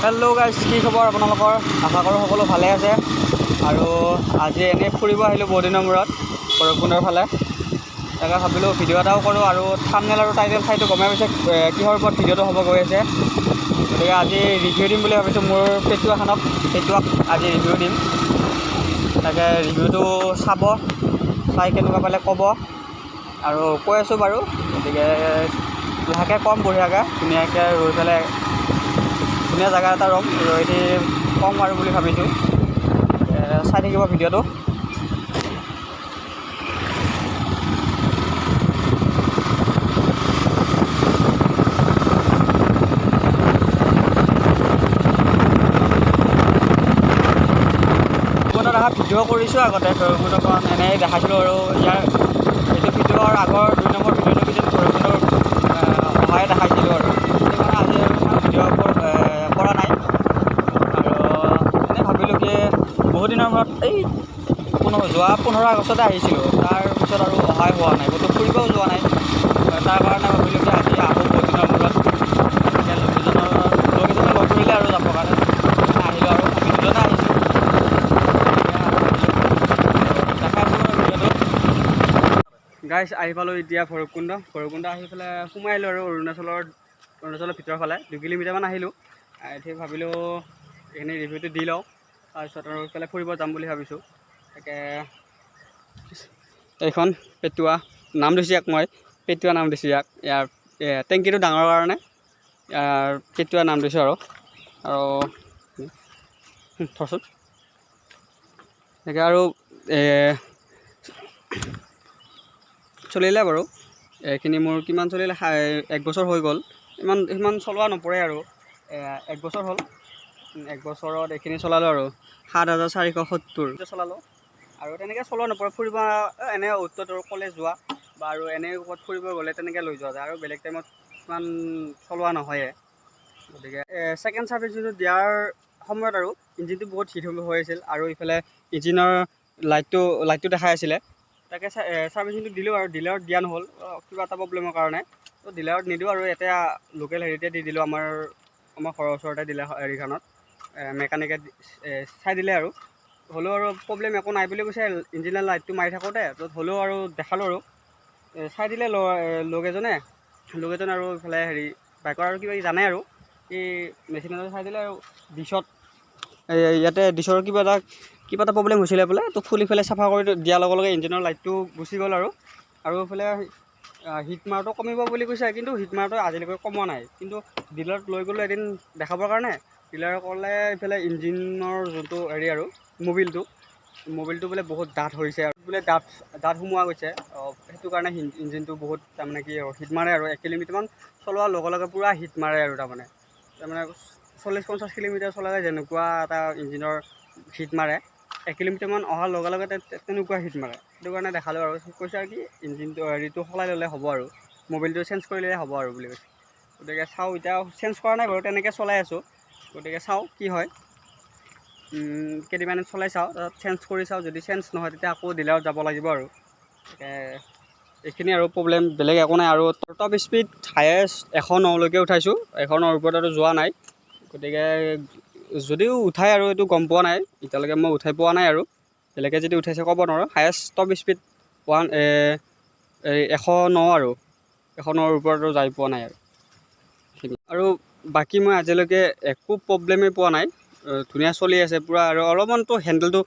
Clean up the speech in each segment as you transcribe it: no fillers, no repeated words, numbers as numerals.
Hello' guys, কি খবৰ আপোনালোকৰ? আশা কৰোঁ সকলো ভালে আছে। আৰু আজি এনেই ফুৰিব আহিলোঁ বহুত দিনৰ মূৰত ভৈৰৱকুণ্ডৰ ফালে। তাকে ভাবিলোঁ ভিডিঅ' এটাও কৰোঁ, আৰু থাম্বনেইল আৰু টাইটেল চাইটো গমে পাইছে কিহৰ ওপৰত ভিডিঅ'টো হ'ব গৈ আছে। গতিকে আজি ৰিভিউ দিম বুলি ভাবিছোঁ মোৰ পেটুৱাখনক। পেটুৱাক আজি ৰিভিউ দিম। তাকে ৰিভিউটো চাই কেনেকুৱা পালে ক'ব, আৰু কৈ আছোঁ বাৰু। গতিকে লাহেকৈ ক'ম, বঢ়িয়াকৈ ধুনীয়াকৈ ৰৈ পেলাই ধুনীয়া জেগা এটা ৰ'ম, ৰৈ দি ক'ম আৰু বুলি ভাবিছোঁ। চাই থাকিব ভিডিঅ'টো। ভিডিঅ' কৰিছোঁ আগতে ভৈৰৱকুণ্ডখন এনেই দেখাইছিলোঁ, আৰু ইয়াৰ এইটো ভিডিঅ'ৰ আগৰ 2 নম্বৰ ভিডিঅ'টো কিন্তু ভৈৰৱকুণ্ডৰ অহাই দেখাইছিলোঁ, আৰু সেইটো কাৰণে আজি আৰু ইমান ভিডিঅ' কৰা নাই। আৰু এনেই ভাবিলোঁ কি বহুত দিনৰ মূৰত যোৱা 15 আগষ্টতে আহিছিলোঁ, তাৰপিছত আৰু অহাই হোৱা নাই, ক'তো ফুৰিবও যোৱা নাই। তাৰ কাৰণে ভাবিলোঁ কি আজি আহোঁ বহুত দিনৰ মূৰত। এতিয়া লগকেইজনে লগ ধৰিলে আৰু যাবৰ কাৰণে আহিলোঁ, আৰু আমি দুজনে আহিছোঁ। গাইজ, আহি পালোঁ এতিয়া ভৈৰৱকুণ্ড আহি পেলাই সোমাই আহিলোঁ আৰু অৰুণাচলৰ ভিতৰৰ ফালে 2 কিলোমিটাৰমান আহিলোঁ। ঠিক ভাবিলোঁ এইখিনি ৰিভিউটো দি লওঁ, তাৰপিছত আৰু এইফালে ফুৰিব যাম বুলি ভাবিছোঁ। তাকে এইখন পেটুৱা নাম দিছোঁ ইয়াক, মই পেটুৱা নাম দিছোঁ ইয়াক। ইয়াৰ টেংকিটো ডাঙৰ কাৰণে ইয়াৰ পেটুৱা নাম দিছোঁ। আৰু থচোন তাকে আৰু চলিলে বাৰু। এইখিনি মোৰ কিমান চলিলে, 1 বছৰ হৈ গ'ল। সিমান চলোৱা নপৰে, আৰু 1 বছৰ হ'ল। 1 বছৰত এইখিনি চলালোঁ আৰু 7470 চলালোঁ। আৰু তেনেকৈ চলোৱা নপৰে, ফুৰিব এনে উত্তৰ কলেজ যোৱা বা আৰু এনে ক'ৰবাত ফুৰিব গ'লে তেনেকৈ লৈ যোৱা যায়, আৰু বেলেগ টাইমত ইমান চলোৱা নহয়ে। গতিকে ছেকেণ্ড ছাৰ্ভিচিংটো দিয়াৰ সময়ত আৰু ইঞ্জিনটো বহুত হিট হৈ আছিল, আৰু ইফালে ইঞ্জিনৰ লাইটটো দেখাই আছিলে। তাকে ছাৰ্ভিচিংটো দিলোঁ, আৰু ডিলাৰত দিয়া নহ'ল কিবা এটা প্ৰব্লেমৰ কাৰণে। তো ডিলাৰত নিদিওঁ, আৰু এতিয়া লোকেল হেৰিতে দি দিলোঁ। আমাৰ ঘৰৰ ওচৰতে দিলে হেৰিখনত মেকানিকে চাই দিলে, আৰু হ'লেও আৰু প্ৰব্লেম একো নাই বুলি কৈছে। ইঞ্জিনৰ লাইটটো মাৰি থাকোঁতে ত'ত হ'লেও আৰু দেখালোঁ, আৰু চাই দিলে লগ এজনে আৰু ইফালে বাইকৰ আৰু কিবা জানে, আৰু এই মেচিনতে চাই দিলে। আৰু ইয়াতে ডিছৰ কিবা এটা প্ৰব্লেম হৈছিলে বোলে, তো খুলি পেলাই চাফা কৰি দিয়াৰ লগে লগে ইঞ্জিনৰ লাইটটো গুচি গ'ল। আৰু এইফালে হিট মাৰটো কমিব বুলি কৈছে, কিন্তু হিট মাৰটো আজিলৈকে কমোৱা নাই। কিন্তু ডিলাৰত লৈ গ'লোঁ এদিন দেখাবৰ কাৰণে। ডিলাৰে ক'লে এইফালে ইঞ্জিনৰ যোনটো আৰু মবিলটো বোলে বহুত ডাঠ হৈছে, আৰু বোলে ডাঠ সোমোৱা গৈছে। সেইটো কাৰণে ইঞ্জিনটো বহুত তাৰমানে কি হিট মাৰে, আৰু 1 কিলোমিটাৰমান চলোৱাৰ লগে লগে পূৰা হিট মাৰে, আৰু তাৰমানে 40-50 কিলোমিটাৰ চলালে যেনেকুৱা এটা ইঞ্জিনৰ হিট মাৰে, 1 কিলোমিটাৰমান অহাৰ লগে লগে তেনেকুৱা হিট মাৰে। সেইটো কাৰণে দেখালোঁ, আৰু কৈছে আৰু কি ইঞ্জিনটো সলাই ল'লে হ'ব, আৰু মবিলটো চেঞ্জ কৰি ল'লে হ'ব আৰু বুলি কৈছে। গতিকে চাওঁ, এতিয়া চেঞ্জ কৰা নাই বাৰু, তেনেকৈ চলাই আছোঁ। গতিকে চাওঁ কি হয়, কেইদিনমান চলাই চাওঁ, তাৰপিছত চেঞ্জ কৰি চাওঁ। যদি চেঞ্জ নহয় তেতিয়া আকৌ ডিলাৰত যাব লাগিব। আৰু এইখিনি আৰু প্ৰব্লেম, বেলেগ একো নাই। আৰু টপ স্পীড হায়েষ্ট 109লৈকে উঠাইছোঁ, 109ৰ ওপৰত আৰু যোৱা নাই। গতিকে যদিও উঠাই, আৰু এইটো গম পোৱা নাই এতিয়ালৈকে, মই উঠাই পোৱা নাই। আৰু বেলেগে যদি উঠাইছে ক'ব নোৱাৰোঁ। হায়েষ্ট টপ স্পীড 109, আৰু 109ৰ ওপৰতো যাই পোৱা নাই। আৰু বাকী মই আজিলৈকে একো প্ৰব্লেমেই পোৱা নাই, ধুনীয়া চলি আছে পূৰা। আৰু অলপমানতো হেণ্ডেলটো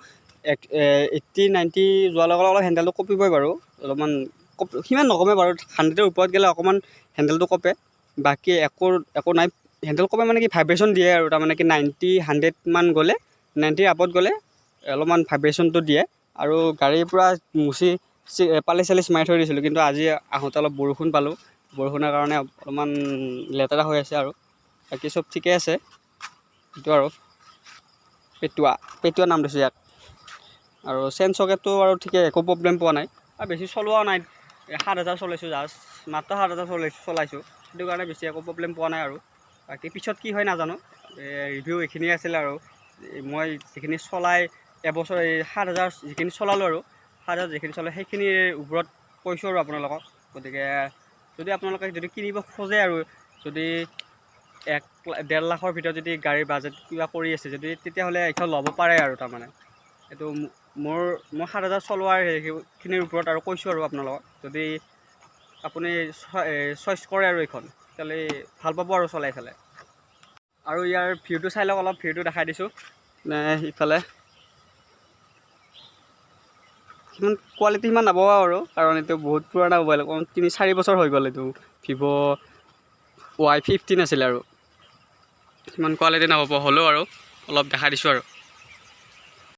80-90 যোৱাৰ লগে লগে হেণ্ডেলটো কঁপিবই বাৰু, অলপমান সিমান নকমে বাৰু। 100ৰ ওপৰত গ'লে অকণমান হেণ্ডেলটো কঁপে, বাকী একো নাই। হেণ্ডেল কঁপে মানে কি ভাইব্ৰেশ্যন দিয়ে, আৰু তাৰমানে কি 90-100 মান গ'লে, 90ৰ আপত গ'লে অলপমান ভাইব্ৰেশ্যনটো দিয়ে। আৰু গাড়ী পূৰা মুচি পালিচ মাৰি থৈ দিছিলোঁ, কিন্তু আজি আহোঁতে অলপ বৰষুণ পালোঁ। বৰষুণৰ কাৰণে অলপমান লেতেৰা হৈ আছে, আৰু বাকী চব ঠিকে আছে। সেইটো আৰু পেটুৱা নাম দিছোঁ ইয়াক। আৰু চেইন চকেটটো আৰু ঠিকে, একো প্ৰব্লেম পোৱা নাই। আৰু বেছি চলোৱাও নাই, 7000 চলাইছোঁ, জাষ্ট মাত্ৰ 7000 চলাইছোঁ। সেইটো কাৰণে বেছি একো প্ৰব্লেম পোৱা নাই। আৰু বাকী পিছত কি হয় নাজানো। ৰিভিউ এইখিনিয়ে আছিল, আৰু মই যিখিনি চলাই এবছৰ 7000 যিখিনি চলালোঁ, আৰু 7000 যিখিনি চলালোঁ সেইখিনিৰ ওপৰত কৈছোঁ আৰু আপোনালোকক। গতিকে যদি আপোনালোকে কিনিব খোজে, আৰু যদি 1.5 লাখৰ ভিতৰত যদি গাড়ীৰ বাজেট কিবা কৰি আছে যদি তেতিয়াহ'লে এইখন ল'ব পাৰে আৰু তাৰমানে এইটো মোৰ 7,000 চলোৱাৰ সেইখিনিৰ ওপৰত আৰু কৈছোঁ আৰু আপোনালোকক যদি আপুনি চইচ কৰে আৰু এইখন তেতিয়াহ'লে ভাল পাব আৰু চলাই পেলাই আৰু ইয়াৰ ভিউটো চাই লওক অলপ ভিউটো দেখাই দিছোঁ ইফালে সিমান কোৱালিটি সিমান নাপাব আৰু কাৰণ এইটো বহুত পুৰণা মোবাইল 3-4 বছৰ হৈ গ'ল এইটো ভিভ' Y15 আছিলে আৰু সিমান কোৱালিটি নাপাব হ'লেও আৰু অলপ দেখাই দিছোঁ আৰু